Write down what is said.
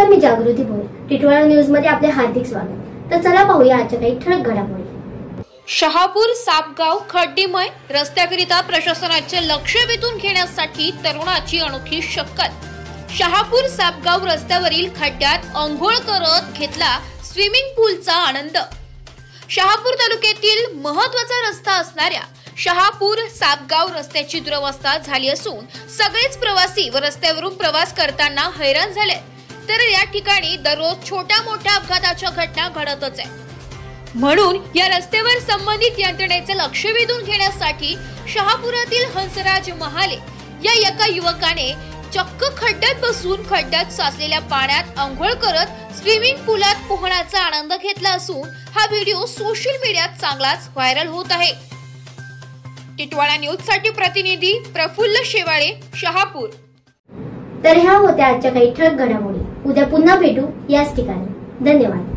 नमस्कार, मी जागृती भोळे. टिटवाळा न्यूज मध्ये आपले हार्दिक स्वागत. तर चला पाहूया आजच्या काही ठळक घडामोडी. शहापूर सापगाव खड्डीमय रस्त्याकरिता प्रशासनाचे लक्ष वेधून घेण्यासाठी तरुणाची अनोखी शक्कल. शहापूर सापगाव रस्त्यावरील खड्ड्यात अंघोळ करत घेतला स्विमिंग पूलचा आनंद. शहापूर तालुक्यातील महत्त्वाचा रस्ता असणाऱ्या शहापूर सापगाव रस्त्याची दुरवस्था झाली असून सगळेच प्रवासी व रस्त्यावरून प्रवास करताना हैराण झाले. तर या ठिकाणी दररोज छोट्या मोठ्या अपघाताच्या घटना घडतच आहे. म्हणून या रस्त्यावर संबंधित यंत्रणेचे लक्ष वेधून घेण्यासाठी शहापुरातील हंसराज महाले या एका युवकाने चक्क खड्ड्यात बसून खड्ड्यात साचलेल्या पाण्यात अंघोळ करत स्विमिंग पूलात पोहण्याचा आनंद घेतला असून हा व्हिडिओ सोशल मीडियात चांगलाच व्हायरल होत आहे. टिटवाळा न्यूज साठी प्रतिनिधी प्रफुल्ल शेवाळे, शहापूर. तर ह्या होत्या आजच्या काही ठळक घडामोडी. उद्या पुन्हा भेटू याच ठिकाणी. धन्यवाद.